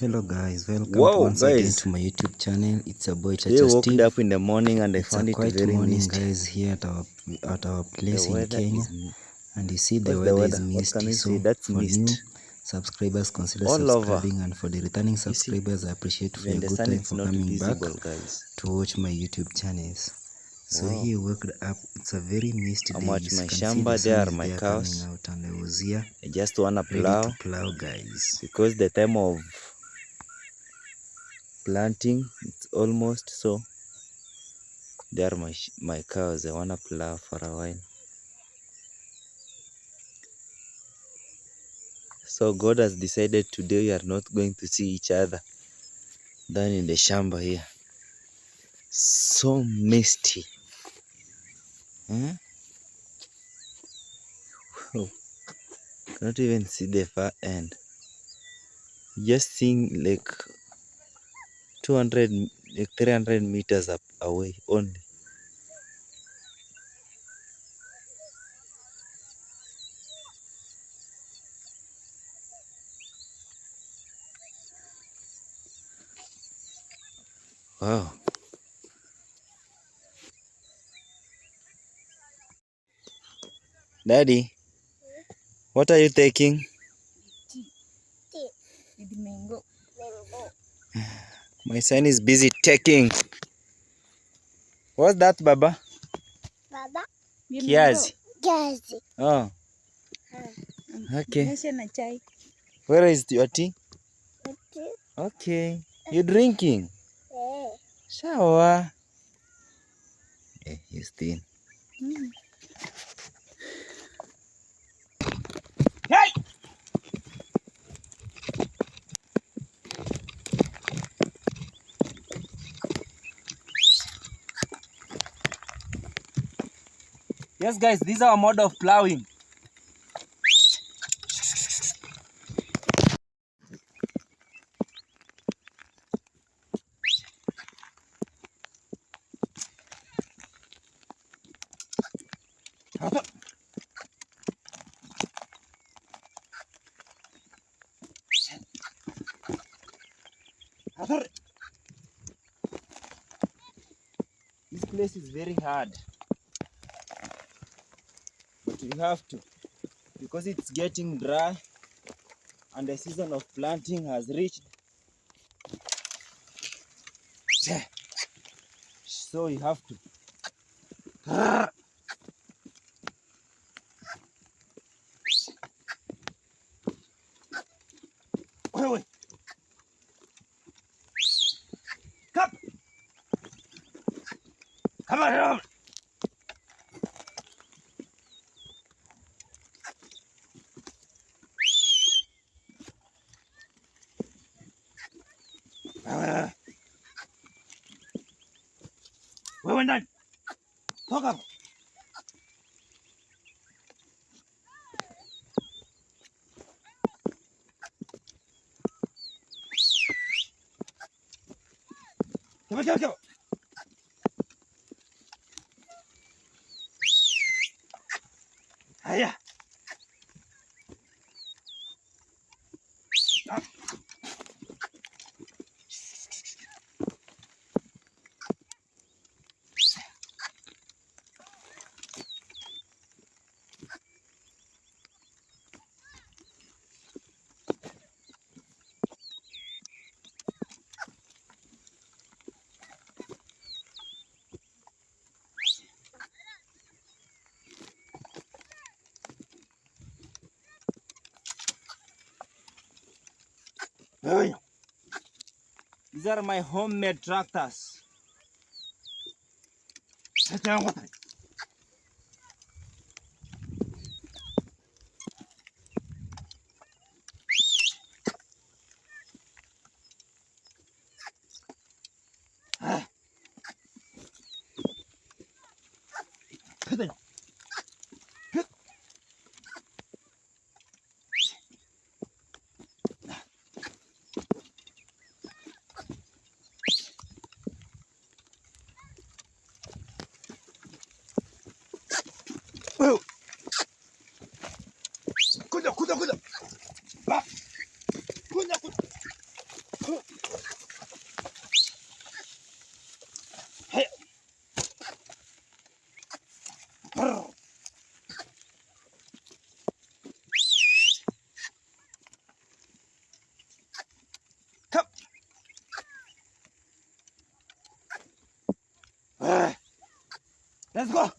Hello guys, welcome Wow, once again guys, to my YouTube channel. It's a boy today I Chacha woke Steve. up in the morning and I It's a found it quiet very morning misty. guys here at our The place in weather Kenya, is and you see the what's the weather is weather? What can misty. we say? So That's for new mist subscribers, consider all over. subscribing, and for the returning You see, subscribers, I appreciate for even your the good sun time it's for not coming back visible, guys. to watch my YouTube channels. So Wow, here woke up. It's a very misty I'm day. at You my can see the shamba. sun There are is my there coming cows. out, and I was here I just wanna ready to plow plow, guys. because the time of planting it's almost. So there are my cows. I wanna plow for a while. So God has decided today we are not going to see each other down in the shamba here. So misty. Huh? Oh, cannot even see the far end. Just seeing like 200, like 300 meters up away only. Wow. Daddy, what are you taking? Tea. With mango. My son is busy taking. What's that, Baba? Baba. Kiazi. Gazi. Oh, okay. Nyesha na chai. Where is your tea? Tea. Okay. You drinking? Eh. Shower. Eh, he's thin. Hey! Yes, guys, this is our mode of plowing. This place is very hard, but we have to because it's getting dry and the season of planting has reached. So we have to. Wait. Come! Come on! Wait, done. Talk up. Come. Hiya. These are my homemade tractors. Let's go.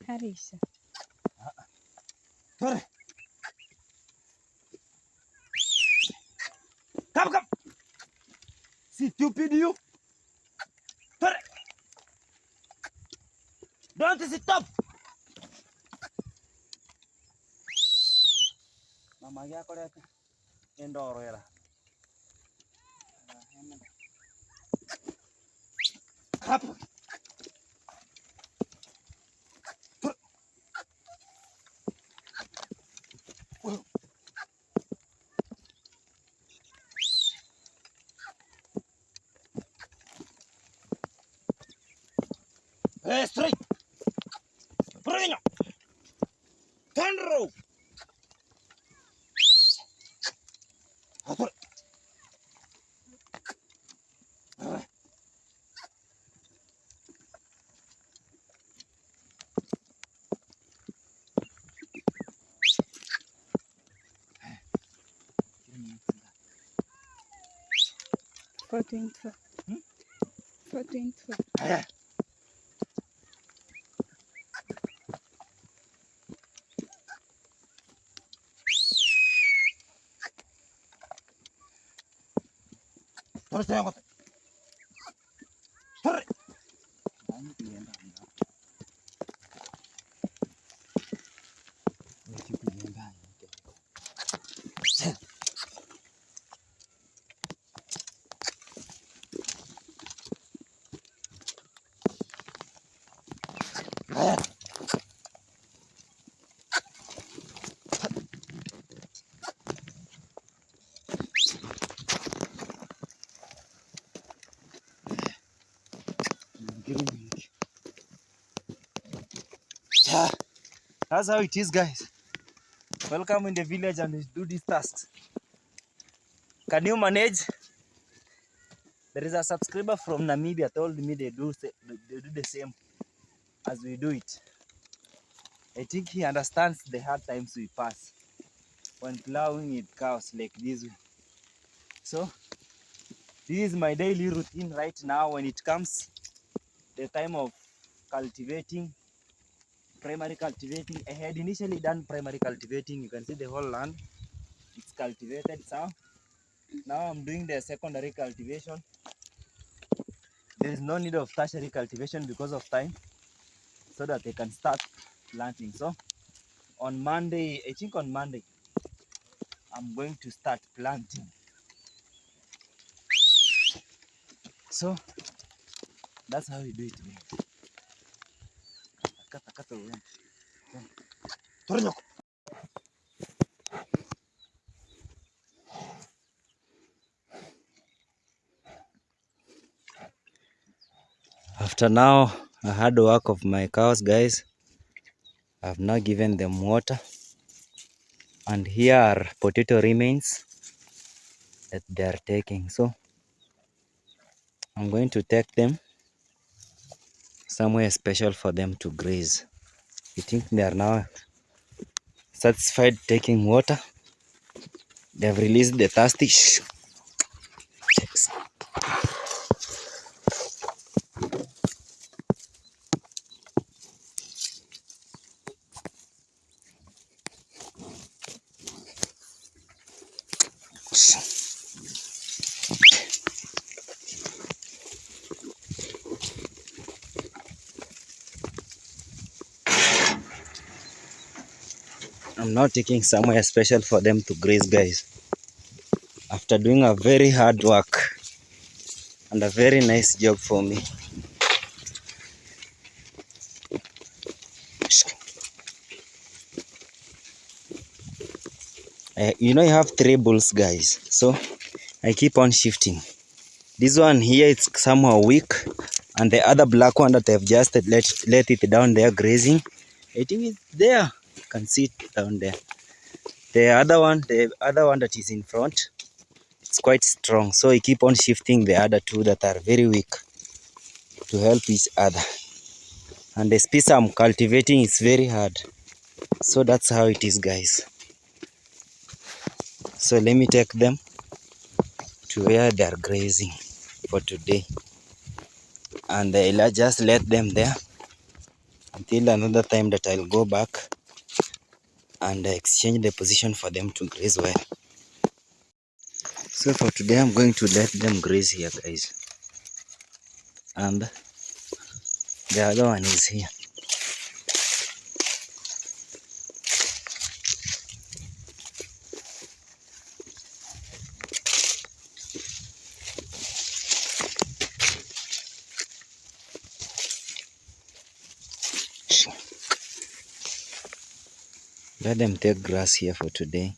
Harisha. Come, come. Stupid you. Don't stop. Mama yako leta. Endoro era. Up. Straight. Prino. Turn row. Fourteen four. 14 four. That's how it is, guys. Welcome in the village and do these tasks. Can you manage? There is a subscriber from Namibia told me they do the same as we do it. I think he understands the hard times we pass when plowing with cows like this. So this is my daily routine right now when it comes the time of cultivating, primary cultivating. I had initially done primary cultivating. You can see the whole land. It's cultivated. So now I'm doing the secondary cultivation. There is no need of tertiary cultivation because of time, so that they can start planting. So on Monday, I think on Monday, I'm going to start planting. So that's how we do it. After now a hard work of my cows, guys, I've now given them water, and here are potato remains that they are taking. So I'm going to take them somewhere special for them to graze. I think they are now satisfied taking water. They have released the thirsty. I'm now taking somewhere special for them to graze, guys. After doing a very hard work and a very nice job for me. You know, you have 3 bulls, guys. So I keep on shifting. This one here, it's somehow weak, and the other black one that I've just let it down there grazing, I think it's there. You can see it down there. The other one that is in front, it's quite strong. So I keep on shifting the other 2 that are very weak to help each other. And the space I'm cultivating is very hard. So that's how it is, guys. So let me take them to where they are grazing for today, and I'll just let them there until another time that I'll go back and exchange the position for them to graze well. So for today I'm going to let them graze here, guys, and the other one is here. Let them take grass here for today.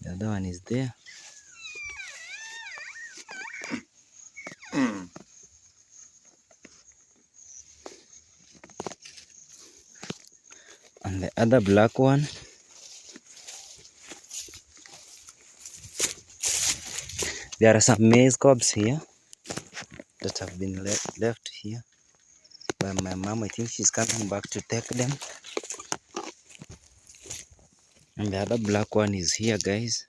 The other one is there. And the other black one, there are some maize cobs here that have been left here by my mom. I think she's coming back to take them. And the other black one is here, guys.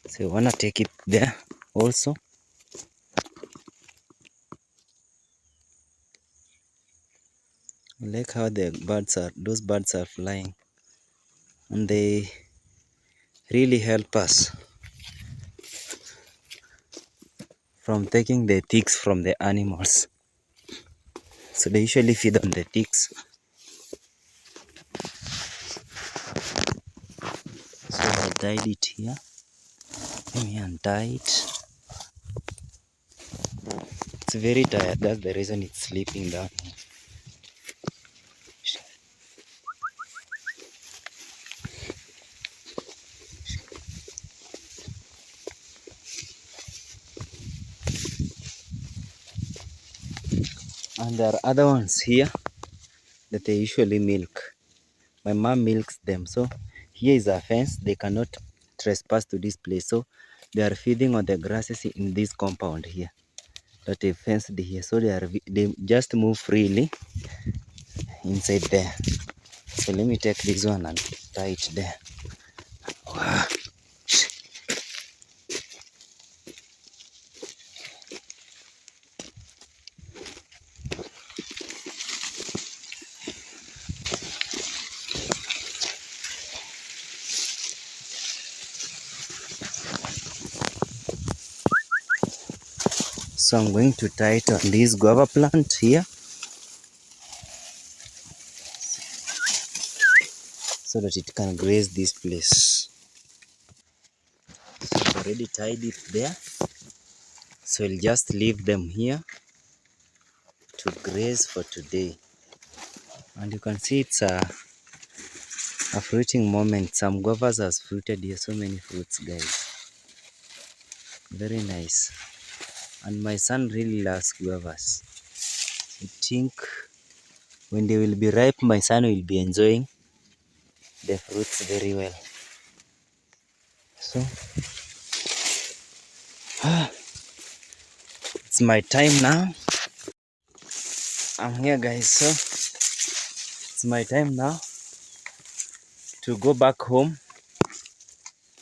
So I wanna take it there also. I like how those birds are flying, and they really help us from taking the ticks from the animals. So they usually feed on the ticks. So I tied it here. Let me untie it. It's very tired. That's the reason it's sleeping down here. And there are other ones here that they usually milk. My mom milks them. So here is a fence. They cannot trespass to this place. So they are feeding on the grasses in this compound here that they fenced here. So they just move freely inside there. So let me take this one and tie it there. Wow. So I'm going to tie it on this guava plant here so that it can graze this place. So I've already tied it there. So I'll just leave them here to graze for today. And you can see it's a fruiting moment. Some guavas has fruited here. So many fruits, guys. Very nice. And my son really loves guavas. I think when they will be ripe, my son will be enjoying the fruits very well. So it's my time now. I'm here, guys. So it's my time now to go back home,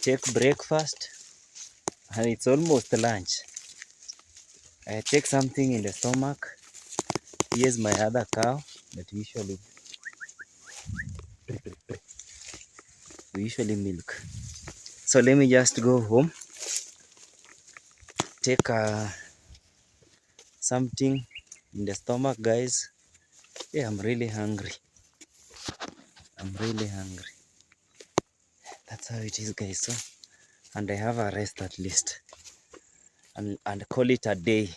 take breakfast, and it's almost lunch. I take something in the stomach. Here's my other cow that we usually milk. So let me just go home, take something in the stomach, guys. Yeah, I'm really hungry. I'm really hungry. That's how it is, guys. So, and I have a rest at least, and call it a day.